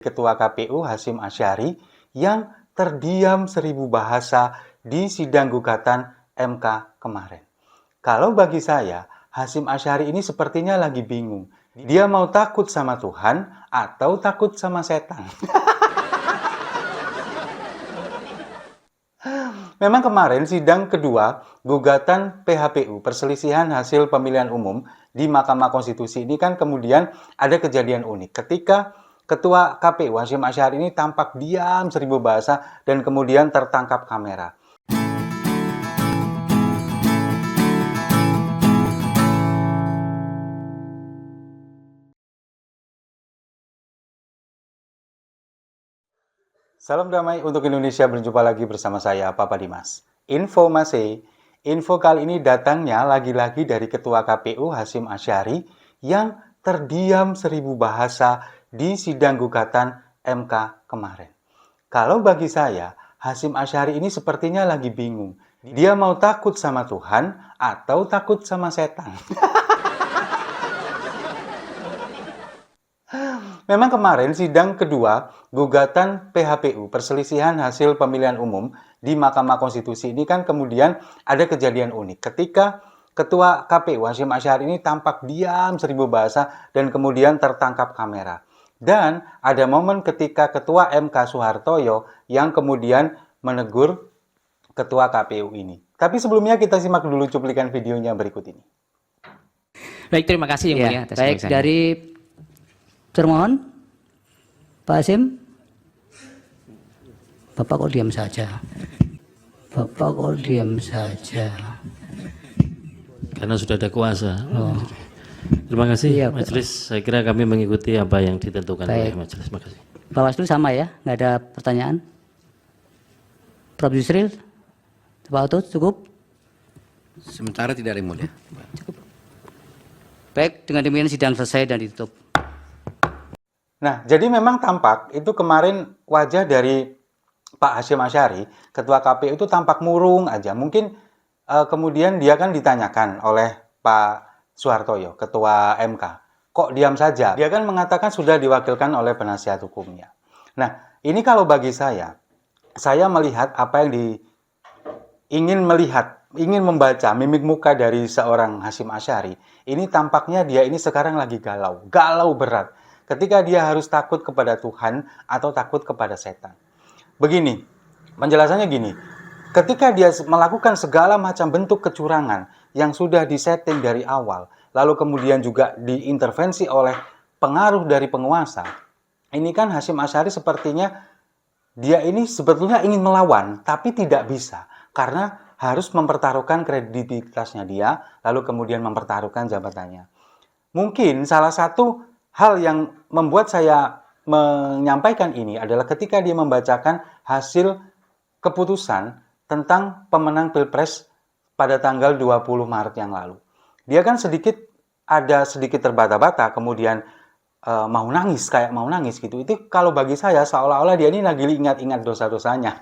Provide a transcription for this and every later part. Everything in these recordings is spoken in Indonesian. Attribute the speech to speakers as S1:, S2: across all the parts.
S1: Ketua KPU Hasyim Asyari yang terdiam 1000 bahasa di sidang gugatan MK kemarin. Kalau bagi saya, Hasyim Asyari ini sepertinya lagi bingung. Dia mau takut sama Tuhan atau takut sama setan. Memang kemarin sidang kedua gugatan PHPU, perselisihan hasil pemilihan umum di Mahkamah Konstitusi ini kan kemudian ada kejadian unik. Ketika Ketua KPU Hasyim Asyari ini tampak diam 1000 bahasa dan kemudian tertangkap kamera. Salam damai untuk Indonesia, berjumpa lagi bersama saya, Papa Dimas. Info kali ini datangnya lagi-lagi dari Ketua KPU Hasyim Asyari yang terdiam 1000 bahasa di sidang gugatan MK kemarin. Kalau bagi saya, Hasyim Asyari ini sepertinya lagi bingung. Dia mau takut sama Tuhan atau takut sama setan. Memang kemarin sidang kedua gugatan PHPU, perselisihan hasil pemilihan umum di Mahkamah Konstitusi ini kan kemudian ada kejadian unik. Ketika Ketua KPU Hasyim Asyari ini tampak diam 1000 bahasa dan kemudian tertangkap kamera. Dan ada momen ketika Ketua MK Soehartoyo yang kemudian menegur Ketua KPU ini. Tapi sebelumnya kita simak dulu cuplikan videonya berikut ini.
S2: Baik, terima kasih Yang Mulia atas
S3: baik,
S2: pemeriksaan.
S3: dari termohon Pak Hasyim. Bapak kok diam saja? Bapak kok diam saja?
S4: Karena sudah ada kuasa.
S3: Oh.
S4: Terima kasih
S3: Iya,
S4: Majelis. Saya kira kami mengikuti apa yang ditentukan
S3: Baik.
S4: oleh Majelis. Terima kasih.
S3: Bawaslu sama ya, nggak ada pertanyaan. Prof. Yusril, Pak Otto cukup?
S5: Sementara tidak ada yang mulia.
S3: Baik, dengan demikian sidang selesai dan ditutup.
S1: Nah, jadi memang tampak itu kemarin wajah dari Pak Hasyim Asyari, Ketua KPU itu tampak murung aja. Mungkin kemudian dia kan ditanyakan oleh Pak Soehartoyo, Ketua MK. Kok diam saja? Dia kan mengatakan sudah diwakilkan oleh penasihat hukumnya. Nah, ini kalau bagi saya melihat apa yang ingin membaca mimik muka dari seorang Hasyim Asyari. Ini tampaknya dia ini sekarang lagi galau berat. Ketika dia harus takut kepada Tuhan atau takut kepada setan. Begini, penjelasannya gini. Ketika dia melakukan segala macam bentuk kecurangan yang sudah disetting dari awal, lalu kemudian juga diintervensi oleh pengaruh dari penguasa, ini kan Hasyim Asyari sepertinya dia ini sebetulnya ingin melawan, tapi tidak bisa. Karena harus mempertaruhkan kredibilitasnya dia, lalu kemudian mempertaruhkan jabatannya. Mungkin salah satu hal yang membuat saya menyampaikan ini adalah ketika dia membacakan hasil keputusan tentang pemenang Pilpres pada tanggal 20 Maret yang lalu. Dia kan ada sedikit terbata-bata, kemudian mau nangis gitu. Itu kalau bagi saya seolah-olah dia ini lagi ingat-ingat dosa-dosanya.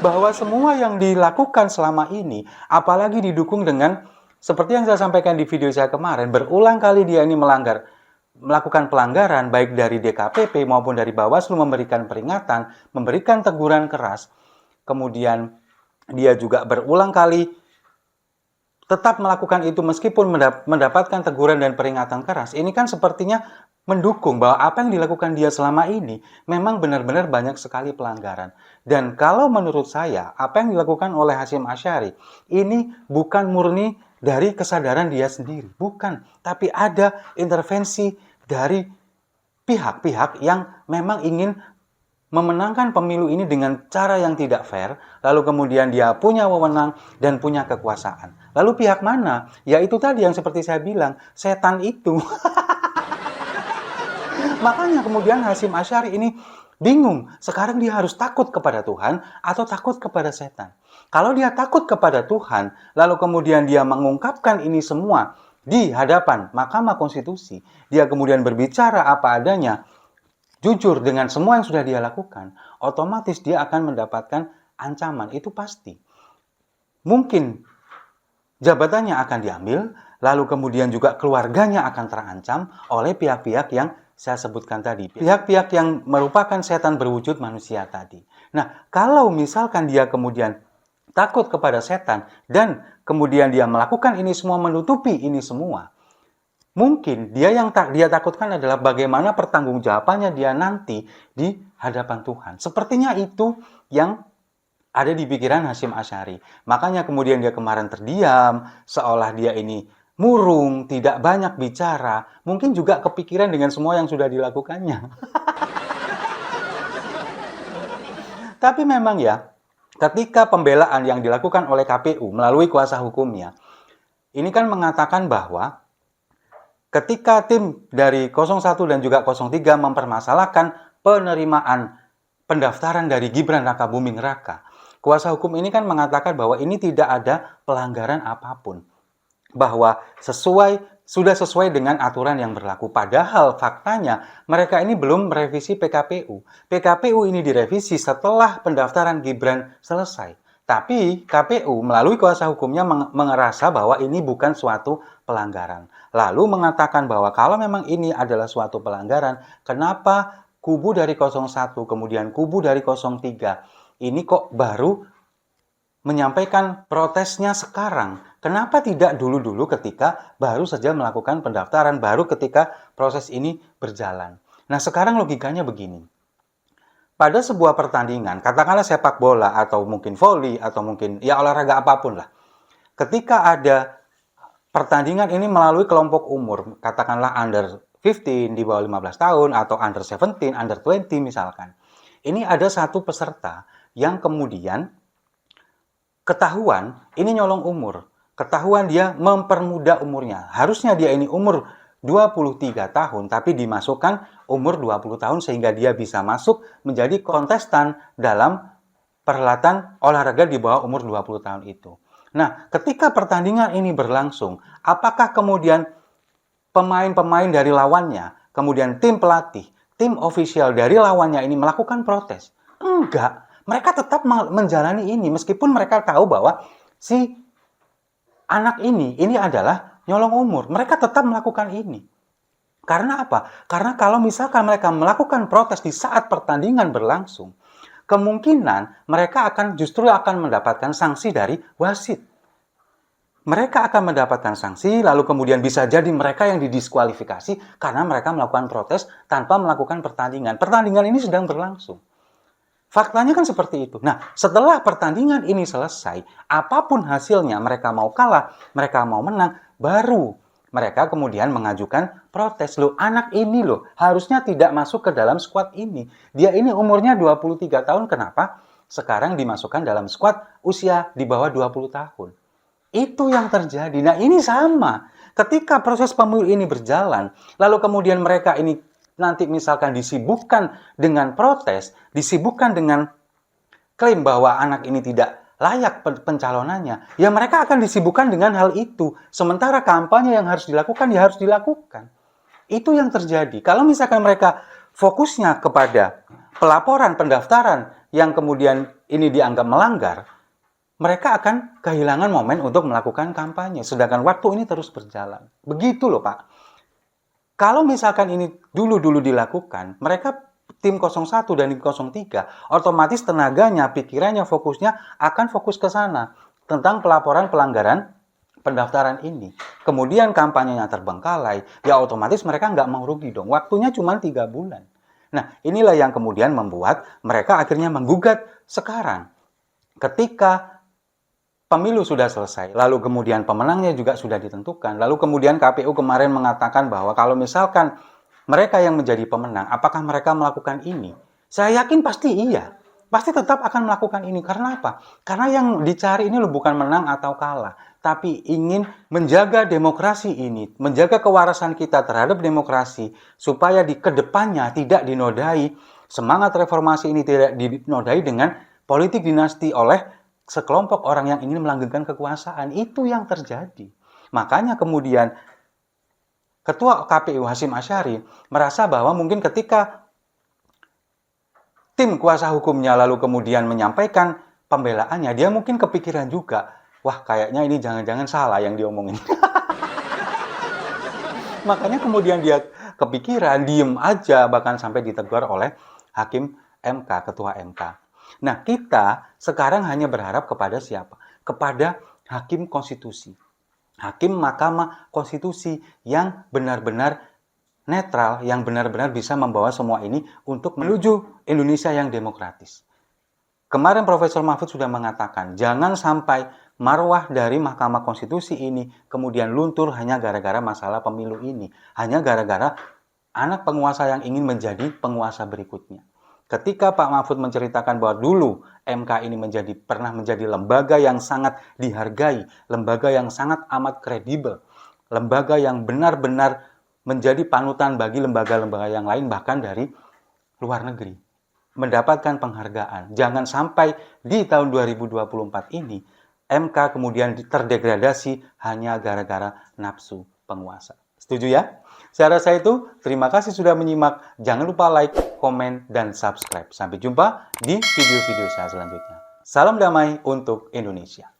S1: Bahwa semua yang dilakukan selama ini, apalagi didukung dengan seperti yang saya sampaikan di video saya kemarin, berulang kali dia ini melakukan pelanggaran baik dari DKPP maupun dari Bawaslu, memberikan peringatan, memberikan teguran keras. Kemudian dia juga berulang kali tetap melakukan itu meskipun mendapatkan teguran dan peringatan keras. Ini kan sepertinya mendukung bahwa apa yang dilakukan dia selama ini memang benar-benar banyak sekali pelanggaran. Dan kalau menurut saya, apa yang dilakukan oleh Hasyim Asyari ini bukan murni dari kesadaran dia sendiri, bukan. Tapi ada intervensi dari pihak-pihak yang memang ingin memenangkan pemilu ini dengan cara yang tidak fair, lalu kemudian dia punya wewenang dan punya kekuasaan. Lalu pihak mana? Ya itu tadi yang seperti saya bilang, setan itu. Makanya kemudian Hasyim Asyari ini bingung. Sekarang dia harus takut kepada Tuhan atau takut kepada setan. Kalau dia takut kepada Tuhan, lalu kemudian dia mengungkapkan ini semua di hadapan Mahkamah Konstitusi, dia kemudian berbicara apa adanya, jujur dengan semua yang sudah dia lakukan, otomatis dia akan mendapatkan ancaman, itu pasti. Mungkin jabatannya akan diambil, lalu kemudian juga keluarganya akan terancam oleh pihak-pihak yang saya sebutkan tadi. Pihak-pihak yang merupakan setan berwujud manusia tadi. Nah, kalau misalkan dia kemudian takut kepada setan dan kemudian dia melakukan ini semua, menutupi ini semua, mungkin dia yang dia takutkan adalah bagaimana pertanggungjawabannya dia nanti di hadapan Tuhan. Sepertinya itu yang ada di pikiran Hasyim Asy'ari. Makanya kemudian dia kemarin terdiam, seolah dia ini murung, tidak banyak bicara, mungkin juga kepikiran dengan semua yang sudah dilakukannya. Tapi memang ya, ketika pembelaan yang dilakukan oleh KPU melalui kuasa hukumnya, ini kan mengatakan bahwa ketika tim dari 01 dan juga 03 mempermasalahkan penerimaan pendaftaran dari Gibran Rakabuming Raka, kuasa hukum ini kan mengatakan bahwa ini tidak ada pelanggaran apapun. Bahwa sudah sesuai dengan aturan yang berlaku. Padahal faktanya mereka ini belum merevisi PKPU. PKPU ini direvisi setelah pendaftaran Gibran selesai. Tapi KPU melalui kuasa hukumnya merasa bahwa ini bukan suatu pelanggaran. Lalu mengatakan bahwa kalau memang ini adalah suatu pelanggaran, kenapa kubu dari 01 kemudian kubu dari 03 ini kok baru menyampaikan protesnya sekarang? Kenapa tidak dulu-dulu ketika baru saja melakukan pendaftaran, baru ketika proses ini berjalan? Nah, sekarang logikanya begini. Pada sebuah pertandingan, katakanlah sepak bola atau mungkin voli atau mungkin ya olahraga apapun lah. Ketika ada pertandingan ini melalui kelompok umur, katakanlah under 15 di bawah 15 tahun atau under 17, under 20 misalkan. Ini ada satu peserta yang kemudian ketahuan ini nyolong umur. Ketahuan dia mempermudah umurnya. Harusnya dia ini umur 23 tahun, tapi dimasukkan umur 20 tahun sehingga dia bisa masuk menjadi kontestan dalam perhelatan olahraga di bawah umur 20 tahun itu. Nah, ketika pertandingan ini berlangsung, apakah kemudian pemain-pemain dari lawannya, kemudian tim pelatih, tim ofisial dari lawannya ini melakukan protes? Enggak. Mereka tetap menjalani ini meskipun mereka tahu bahwa si anak ini adalah nyolong umur. Mereka tetap melakukan ini. Karena apa? Karena kalau misalkan mereka melakukan protes di saat pertandingan berlangsung, kemungkinan mereka justru akan mendapatkan sanksi dari wasit. Mereka akan mendapatkan sanksi, lalu kemudian bisa jadi mereka yang didiskualifikasi karena mereka melakukan protes tanpa melakukan pertandingan. Pertandingan ini sedang berlangsung. Faktanya kan seperti itu. Nah, setelah pertandingan ini selesai, apapun hasilnya, mereka mau kalah, mereka mau menang, baru mereka kemudian mengajukan protes. Loh, anak ini loh, harusnya tidak masuk ke dalam skuad ini. Dia ini umurnya 23 tahun, kenapa sekarang dimasukkan dalam skuad usia di bawah 20 tahun? Itu yang terjadi. Nah, ini sama. Ketika proses pemilu ini berjalan, lalu kemudian mereka ini nanti misalkan disibukkan dengan protes, disibukkan dengan klaim bahwa anak ini tidak layak pencalonannya, ya mereka akan disibukkan dengan hal itu. Sementara kampanye yang harus dilakukan, ya harus dilakukan. Itu yang terjadi. Kalau misalkan mereka fokusnya kepada pelaporan pendaftaran yang kemudian ini dianggap melanggar, mereka akan kehilangan momen untuk melakukan kampanye. Sedangkan waktu ini terus berjalan. Begitu loh Pak. Kalau misalkan ini dulu-dulu dilakukan, mereka tim 01 dan tim 03, otomatis tenaganya, pikirannya, fokusnya akan fokus ke sana. Tentang pelaporan pelanggaran pendaftaran ini. Kemudian kampanyenya terbengkalai, ya otomatis mereka nggak mau rugi dong. Waktunya cuma 3 bulan. Nah, inilah yang kemudian membuat mereka akhirnya menggugat sekarang. Ketika pemilu sudah selesai, lalu kemudian pemenangnya juga sudah ditentukan, lalu kemudian KPU kemarin mengatakan bahwa kalau misalkan mereka yang menjadi pemenang, apakah mereka melakukan ini? Saya yakin pasti iya. Pasti tetap akan melakukan ini. Karena apa? Karena yang dicari ini bukan menang atau kalah, tapi ingin menjaga demokrasi ini, menjaga kewarasan kita terhadap demokrasi, supaya di kedepannya tidak dinodai, semangat reformasi ini tidak dinodai dengan politik dinasti oleh sekelompok orang yang ingin melanggengkan kekuasaan. Itu yang terjadi. Makanya kemudian Ketua KPU Hasyim Asy'ari merasa bahwa mungkin ketika tim kuasa hukumnya lalu kemudian menyampaikan pembelaannya, dia mungkin kepikiran juga, wah kayaknya ini jangan-jangan salah yang diomongin. Makanya kemudian dia kepikiran, diem aja, bahkan sampai ditegur oleh Hakim MK, Ketua MK. Nah, kita sekarang hanya berharap kepada siapa? Kepada Hakim Konstitusi. Hakim Mahkamah Konstitusi yang benar-benar netral, yang benar-benar bisa membawa semua ini untuk menuju Indonesia yang demokratis. Kemarin Profesor Mahfud sudah mengatakan, jangan sampai marwah dari Mahkamah Konstitusi ini kemudian luntur hanya gara-gara masalah pemilu ini. Hanya gara-gara anak penguasa yang ingin menjadi penguasa berikutnya. Ketika Pak Mahfud menceritakan bahwa dulu MK ini pernah menjadi lembaga yang sangat dihargai, lembaga yang sangat amat kredibel, lembaga yang benar-benar menjadi panutan bagi lembaga-lembaga yang lain bahkan dari luar negeri, mendapatkan penghargaan. Jangan sampai di tahun 2024 ini MK kemudian terdegradasi hanya gara-gara nafsu penguasa. Setuju ya? Saya rasa itu. Terima kasih sudah menyimak. Jangan lupa like, komen, dan subscribe. Sampai jumpa di video-video saya selanjutnya. Salam damai untuk Indonesia.